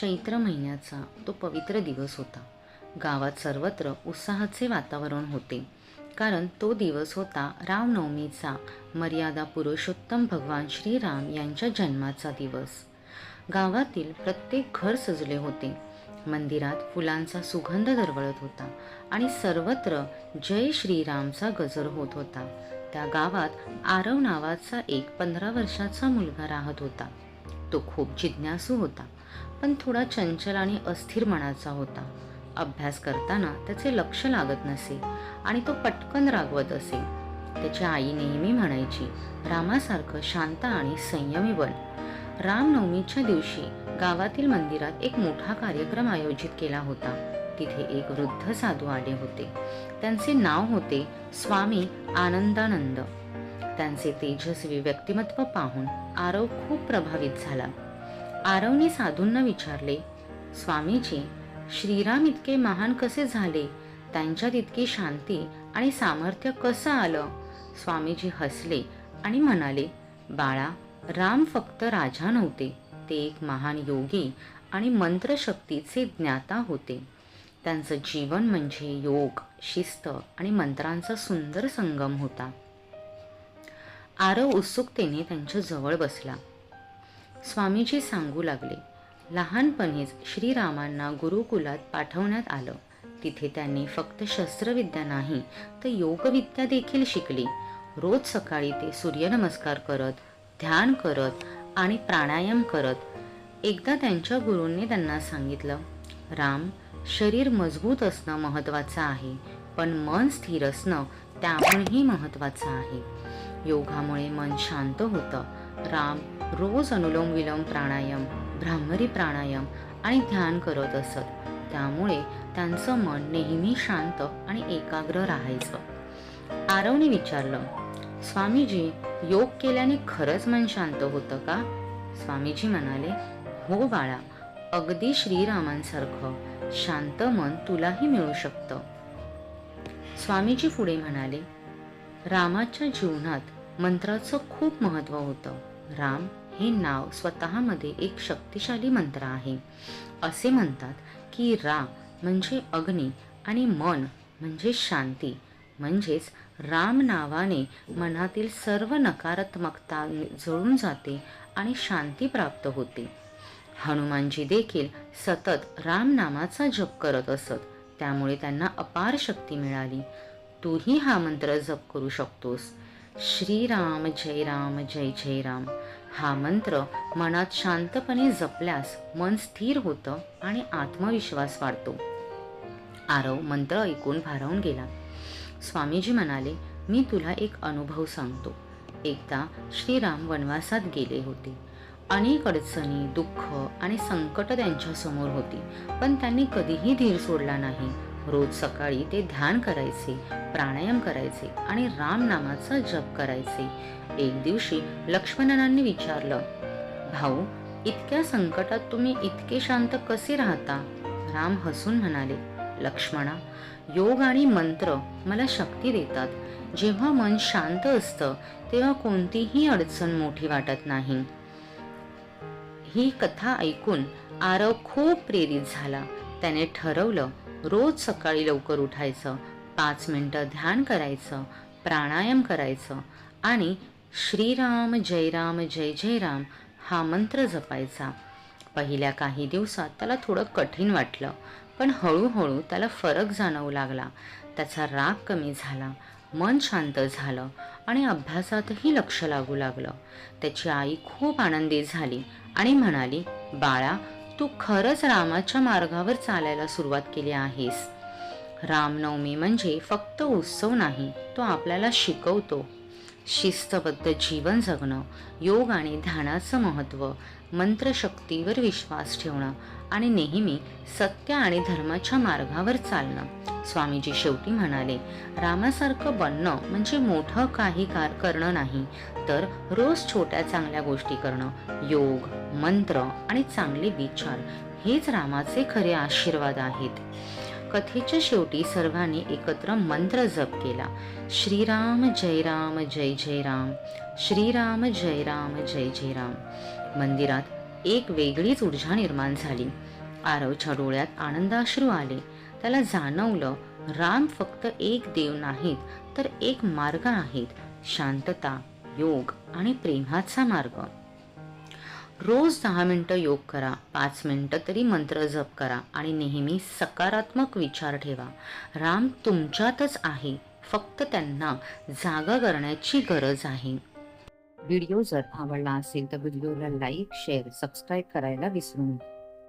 चैत्र महिन्याचा तो पवित्र दिवस होता. गावात सर्वत्र उत्साहाचे वातावरण होते, कारण तो दिवस होता रामनवमीचा, मर्यादा पुरुषोत्तम भगवान श्रीराम यांच्या जन्माचा दिवस. गावातील प्रत्येक घर सजले होते. मंदिरात फुलांचा सुगंध दरवळत होता आणि सर्वत्र जय श्रीरामचा गजर होत होता. त्या गावात आरव नावाचा एक 15 वर्षाचा मुलगा राहत होता. तो खूप जिज्ञासू होता, पण थोडा चंचल आणि अस्थिर मनाचा होता. अभ्यास करताना त्याचे लक्ष लागत नसे आणि तो पटकन रागवत असे. त्याची आई नेहमी म्हणायची, रामासारखं शांत आणि संयमी बन. रामनवमीच्या दिवशी गावातील मंदिरात एक मोठा कार्यक्रम आयोजित केला होता. तिथे एक वृद्ध साधू आले होते. त्यांचे नाव होते स्वामी आनंदानंद. त्यांचे तेजस्वी व्यक्तिमत्व पाहून आरव खूप प्रभावित झाला. आरवने साधूंना विचारले, स्वामीजी, श्रीराम इतके महान कसे झाले? त्यांच्यात इतकी शांती आणि सामर्थ्य कसं आलं? स्वामीजी हसले आणि म्हणाले, बाळा, राम फक्त राजा नव्हते, ते एक महान योगी आणि मंत्रशक्तीचे ज्ञाता होते. त्यांचं जीवन म्हणजे योग, शिस्त आणि मंत्रांचा सुंदर संगम होता. आरव उत्सुकतेने त्यांच्या जवळ बसला. स्वामीजी सांगू लागले, लहानपणीच श्रीरामांना गुरुकुलात पाठवण्यात आलं. तिथे त्यांनी फक्त शस्त्रविद्या नाही तर योगविद्या देखील शिकली. रोज सकाळी ते सूर्यनमस्कार करत, ध्यान करत आणि प्राणायाम करत. एकदा त्यांच्या गुरूंनी त्यांना सांगितलं, राम, शरीर मजबूत असणं महत्त्वाचं आहे, पण मन स्थिर असणं त्याहूनही महत्त्वाचं आहे. योगामुळे मन शांत होतं. राम रोज अनुलोम विलोम प्राणायाम, भ्रामरी प्राणायाम आणि ध्यान करत असत. त्यामुळे त्यांचं मन नेहमी शांत आणि एकाग्र राहायचं. आरवने विचारलं, स्वामीजी, योग केल्याने खरंच मन शांत होतं का? स्वामीजी म्हणाले, हो बाळा, अगदी श्रीरामांसारखं शांत मन तुलाही मिळू शकतं. स्वामीजी पुढे म्हणाले, रामाच्या जीवनात मंत्राचं खूप महत्त्व होतं. राम हे नाव स्वतःमध्ये एक शक्तिशाली मंत्र आहे. असे म्हणतात की रा म्हणजे अग्नी आणि मन म्हणजे शांती. म्हणजेच राम नावाने मनातील सर्व नकारात्मकता जळून जाते आणि शांती प्राप्त होते. हनुमानजी देखील सतत राम नामाचा जप करत असत. त्यामुळे त्यांना अपार शक्ती मिळाली. तूही हा मंत्र जप करू शकतोस. श्रीराम जय राम जय जय राम हा मंत्र मनात शांतपणे जपल्यास मन स्थिर होतं आणि आत्मविश्वास वाढतो. आरव मंत्र ऐकून भारावून गेला. स्वामीजी म्हणाले, मी तुला एक अनुभव सांगतो. एकदा श्रीराम वनवासात गेले होते. अनेक अडचणी, दुःख आणि संकट त्यांच्या समोर होती, पण त्यांनी कधीही धीर सोडला नाही. रोज सकाळी ते ध्यान करायचे, प्राणायाम करायचे आणि राम नामाचा जप करायचे. एक दिवशी लक्ष्मणांनी विचारलं, भाऊ, इतक्या संकटात तुम्ही इतके शांत कसे राहता? राम हसून म्हणाले, लक्ष्मणा, योग आणि मंत्र मला शक्ती देतात. जेव्हा मन शांत असतं तेव्हा कोणतीही अडचण मोठी वाटत नाही. ही कथा ऐकून आरव खूप प्रेरित झाला. त्याने ठरवलं, रोज सकाळी लवकर उठायचं, 5 मिनिटं ध्यान करायचं, प्राणायाम करायचं आणि श्रीराम जय राम जय जय राम हा मंत्र जपायचा. पहिल्या काही दिवसात त्याला थोडं कठीण वाटलं, पण हळूहळू त्याला फरक जाणवू लागला. त्याचा राग कमी झाला, मन शांत झालं आणि अभ्यासातही लक्ष लागू लागलं. त्याची आई खूप आनंदित झाली आणि म्हणाली, बाळा, तू खरंच रामाच्या मार्गावर चालायला सुरुवात केली आहेस. रामनवमी म्हणजे फक्त उत्सव नाही, तो आपल्याला शिकवतो शिस्तबद्ध जीवन जगणं, योग आणि ध्यानाचं महत्त्व, मंत्रशक्तीवर विश्वास ठेवणं आणि नेहमी सत्य आणि धर्माच्या मार्गावर चालणं. स्वामीजी शेवटी म्हणाले, रामासारखं बनणं म्हणजे मोठं काही करणं नाही, तर रोज छोट्या चांगल्या गोष्टी करणं. योग, मंत्र आणि चांगले विचार हेच रामाचे खरे आशीर्वाद आहेत. कथेच्या शेवटी सर्वांनी एकत्र मंत्र जप केला, श्रीराम जय राम जय जय राम, श्रीराम जय राम जय जय राम. मंदिरात एक वेगळीच ऊर्जा निर्माण झाली. आरवच्या डोळ्यात आनंदाश्रू आले. त्याला जाणवलं, राम फक्त एक देव नाहीत, तर एक मार्ग आहेत, शांतता, योग आणि प्रेमाचा मार्ग. रोज 10 मिनिटं योग करा, 5 मिनिटं तरी मंत्र जप करा आणि नेहमी सकारात्मक विचार ठेवा. राम तुमच्यातच आहे, फक्त त्यांना जागा करण्याची गरज आहे. व्हिडिओ जर आवडला असेल तर व्हिडिओला लाईक, शेअर, सबस्क्राईब करायला विसरू नका.